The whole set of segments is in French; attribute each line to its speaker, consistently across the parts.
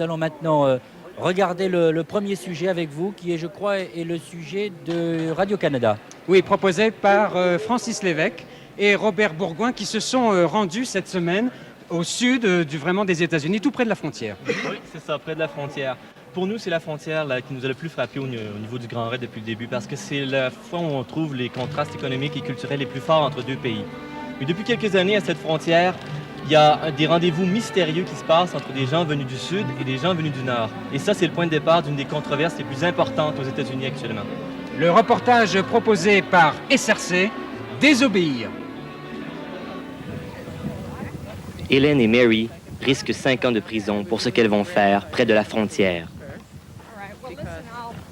Speaker 1: nous allons maintenant regarder le premier sujet avec vous, qui est, je crois, est le sujet de Radio-Canada.
Speaker 2: Oui, proposé par Francis Lévesque et Robert Bourgoin, qui se sont rendus cette semaine au sud vraiment des États-Unis, tout près de la frontière.
Speaker 3: Oui, c'est ça, près de la frontière. Pour nous, c'est la frontière là, qui nous a le plus frappé au niveau du Grand Raid depuis le début, parce que c'est la fois où on trouve les contrastes économiques et culturels les plus forts entre deux pays. Mais depuis quelques années, à cette frontière, il y a des rendez-vous mystérieux qui se passent entre des gens venus du Sud et des gens venus du Nord. Et ça, c'est le point de départ d'une des controverses les plus importantes aux États-Unis actuellement.
Speaker 2: Le reportage proposé par SRC, Désobéir.
Speaker 4: Hélène et Mary risquent 5 ans de prison pour ce qu'elles vont faire près de la frontière.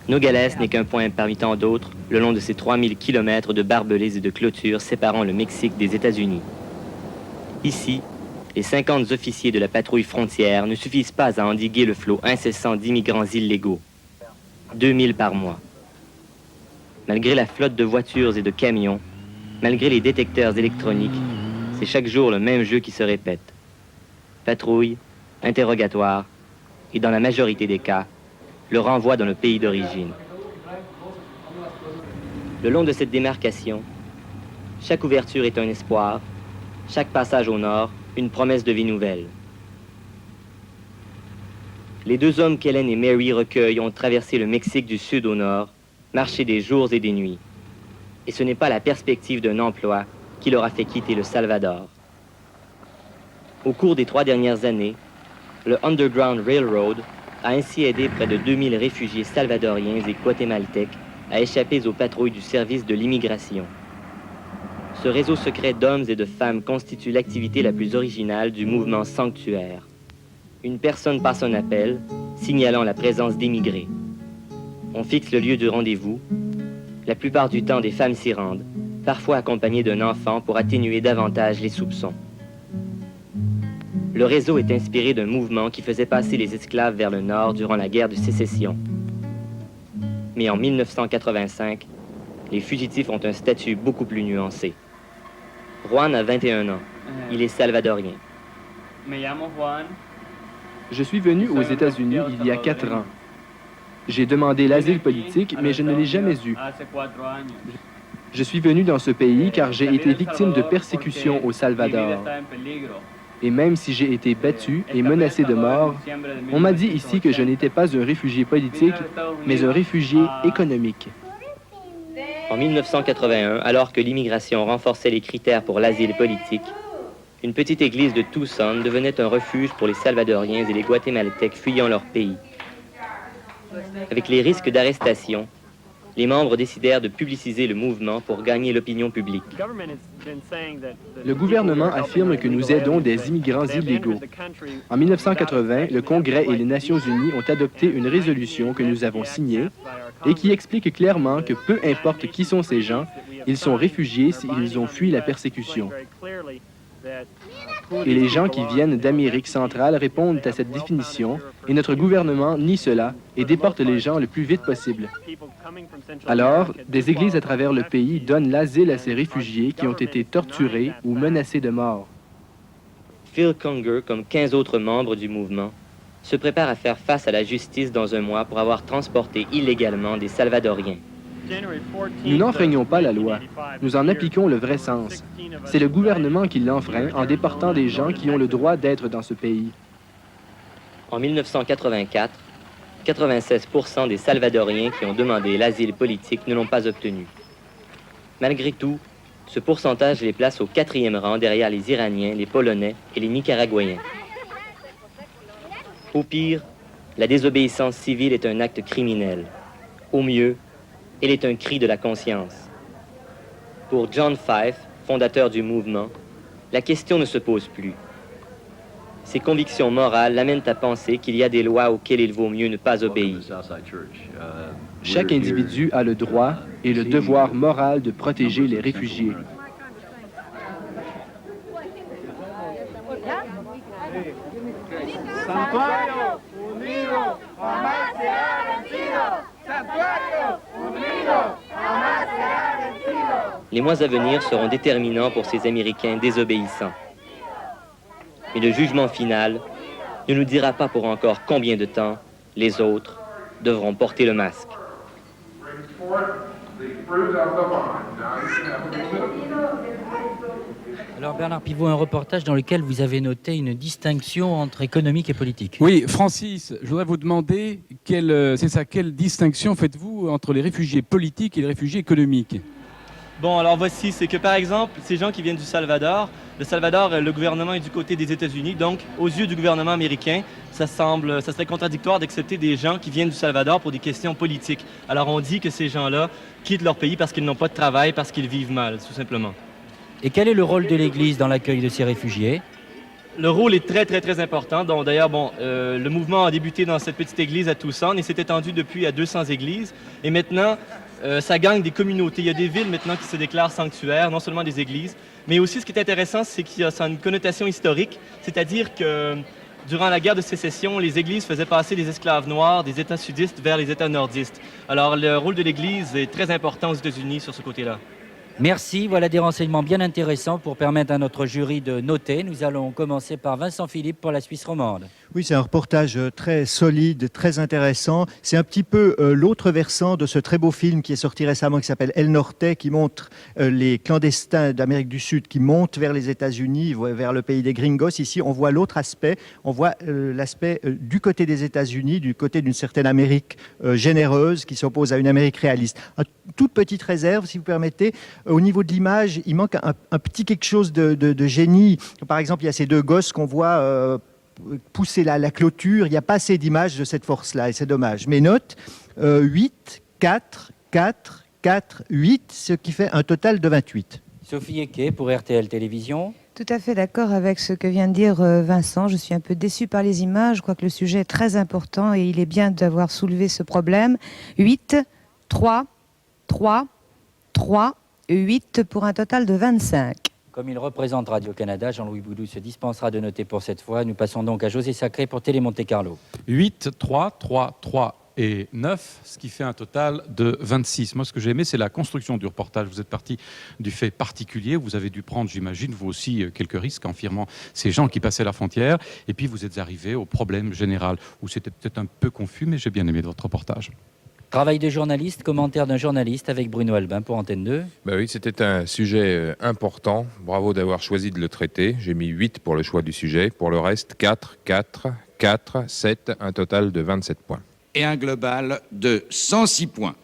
Speaker 4: Nogales n'est qu'un point parmi tant d'autres le long de ces 3000 kilomètres de barbelés et de clôtures séparant le Mexique des États-Unis. Ici, les 50 officiers de la patrouille frontière ne suffisent pas à endiguer le flot incessant d'immigrants illégaux. 2000 par mois. Malgré la flotte de voitures et de camions, malgré les détecteurs électroniques, c'est chaque jour le même jeu qui se répète. Patrouille, interrogatoire, et dans la majorité des cas, le renvoi dans le pays d'origine. Le long de cette démarcation, chaque ouverture est un espoir, chaque passage au nord, une promesse de vie nouvelle. Les deux hommes qu'Hélène et Mary recueillent ont traversé le Mexique du sud au nord, marché des jours et des nuits. Et ce n'est pas la perspective d'un emploi qui leur a fait quitter le Salvador. Au cours des 3 dernières années, le Underground Railroad a ainsi aidé près de 2000 réfugiés salvadoriens et guatémaltèques à échapper aux patrouilles du service de l'immigration. Ce réseau secret d'hommes et de femmes constitue l'activité la plus originale du mouvement sanctuaire. Une personne passe un appel, signalant la présence d'immigrés. On fixe le lieu de rendez-vous. La plupart du temps, des femmes s'y rendent, parfois accompagnées d'un enfant pour atténuer davantage les soupçons. Le réseau est inspiré d'un mouvement qui faisait passer les esclaves vers le nord durant la guerre de sécession. Mais en 1985, les fugitifs ont un statut beaucoup plus nuancé. Juan a 21 ans. Il est salvadorien.
Speaker 5: Je suis venu aux États-Unis il y a 4 ans. J'ai demandé l'asile politique, mais je ne l'ai jamais eu. Je suis venu dans ce pays car j'ai été victime de persécutions au Salvador. Et même si j'ai été battu et menacé de mort, on m'a dit ici que je n'étais pas un réfugié politique, mais un réfugié économique.
Speaker 4: En 1981, alors que l'immigration renforçait les critères pour l'asile politique, une petite église de Tucson devenait un refuge pour les Salvadoriens et les Guatémaltèques fuyant leur pays. Avec les risques d'arrestation, les membres décidèrent de publiciser le mouvement pour gagner l'opinion publique.
Speaker 5: Le gouvernement affirme que nous aidons des immigrants illégaux. En 1980, le Congrès et les Nations unies ont adopté une résolution que nous avons signée et qui explique clairement que peu importe qui sont ces gens, ils sont réfugiés s'ils ont fui la persécution. Et les gens qui viennent d'Amérique centrale répondent à cette définition, et notre gouvernement nie cela et déporte les gens le plus vite possible. Alors, des églises à travers le pays donnent l'asile à ces réfugiés qui ont été torturés ou menacés de mort.
Speaker 4: Phil Conger, comme 15 autres membres du mouvement, se prépare à faire face à la justice dans un mois pour avoir transporté illégalement des Salvadoriens.
Speaker 5: Nous n'enfreignons pas la loi. Nous en appliquons le vrai sens. C'est le gouvernement qui l'enfreint en déportant des gens qui ont le droit d'être dans ce pays.
Speaker 4: En 1984, 96% des Salvadoriens qui ont demandé l'asile politique ne l'ont pas obtenu. Malgré tout, ce pourcentage les place au 4e rang derrière les Iraniens, les Polonais et les Nicaraguayens. Au pire, la désobéissance civile est un acte criminel. Au mieux, elle est un cri de la conscience. Pour John Fife, fondateur du mouvement, la question ne se pose plus. Ses convictions morales l'amènent à penser qu'il y a des lois auxquelles il vaut mieux ne pas obéir.
Speaker 5: Chaque individu a le droit et le devoir moral de protéger les réfugiés.
Speaker 6: Santuario unido, jamás será vencido. Santuario unido, jamás será vencido.
Speaker 4: Les mois à venir seront déterminants pour ces Américains désobéissants. Mais le jugement final ne nous dira pas pour encore combien de temps les autres devront porter le masque.
Speaker 1: Alors Bernard Pivot, un reportage dans lequel vous avez noté une distinction entre économique et politique.
Speaker 7: Oui, Francis, je voudrais vous demander quelle distinction faites-vous entre les réfugiés politiques et les réfugiés économiques?
Speaker 3: Bon, alors voici, c'est que par exemple, ces gens qui viennent du Salvador, le gouvernement est du côté des États-Unis, donc aux yeux du gouvernement américain, ça serait contradictoire d'accepter des gens qui viennent du Salvador pour des questions politiques. Alors on dit que ces gens-là quittent leur pays parce qu'ils n'ont pas de travail, parce qu'ils vivent mal, tout simplement.
Speaker 1: Et quel est le rôle de l'Église dans l'accueil de ces réfugiés?
Speaker 3: Le rôle est très, très, très important. Donc, d'ailleurs, le mouvement a débuté dans cette petite église à Tucson et s'est étendu depuis à 200 églises. Et maintenant, ça gagne des communautés. Il y a des villes maintenant qui se déclarent sanctuaires, non seulement des églises, mais aussi ce qui est intéressant, c'est qu'il y a une connotation historique, c'est-à-dire que durant la guerre de sécession, les églises faisaient passer les esclaves noirs des États sudistes vers les États nordistes. Alors, le rôle de l'Église est très important aux États-Unis sur ce côté-là.
Speaker 1: Merci, voilà des renseignements bien intéressants pour permettre à notre jury de noter. Nous allons commencer par Vincent Philippe pour la Suisse romande.
Speaker 8: Oui, c'est un reportage très solide, très intéressant. C'est un petit peu l'autre versant de ce très beau film qui est sorti récemment, qui s'appelle El Norte, qui montre les clandestins d'Amérique du Sud qui montent vers les États-Unis, vers le pays des gringos. Ici, on voit l'autre aspect. On voit l'aspect du côté des États-Unis, du côté d'une certaine Amérique généreuse qui s'oppose à une Amérique réaliste. Une toute petite réserve, si vous permettez. Au niveau de l'image, il manque un petit quelque chose de génie. Par exemple, il y a ces deux gosses qu'on voit pousser la clôture. Il n'y a pas assez d'images de cette force-là et c'est dommage. Mais note, 8, 4, 4, 4, 8, ce qui fait un total de 28.
Speaker 1: Sophie Eke pour RTL Télévision.
Speaker 9: Tout à fait d'accord avec ce que vient de dire Vincent. Je suis un peu déçue par les images. Je crois que le sujet est très important et il est bien d'avoir soulevé ce problème. 8, 3, 3, 3, 8 pour un total de 25.
Speaker 1: Comme il représente Radio-Canada, Jean-Louis Boudou se dispensera de noter pour cette fois. Nous passons donc à José Sacré pour Télé Monte Carlo.
Speaker 7: 8, 3, 3, 3 et 9, ce qui fait un total de 26. Moi, ce que j'ai aimé, c'est la construction du reportage. Vous êtes parti du fait particulier. Vous avez dû prendre, j'imagine, vous aussi, quelques risques en firmant ces gens qui passaient la frontière. Et puis, vous êtes arrivé au problème général, où c'était peut-être un peu confus, mais j'ai bien aimé votre reportage.
Speaker 1: Travail de journaliste, commentaire d'un journaliste avec Bruno Albin pour Antenne 2.
Speaker 10: Ben oui, c'était un sujet important. Bravo d'avoir choisi de le traiter. J'ai mis 8 pour le choix du sujet. Pour le reste, 4, 4, 4, 7, un total de 27 points.
Speaker 11: Et un global de 106 points.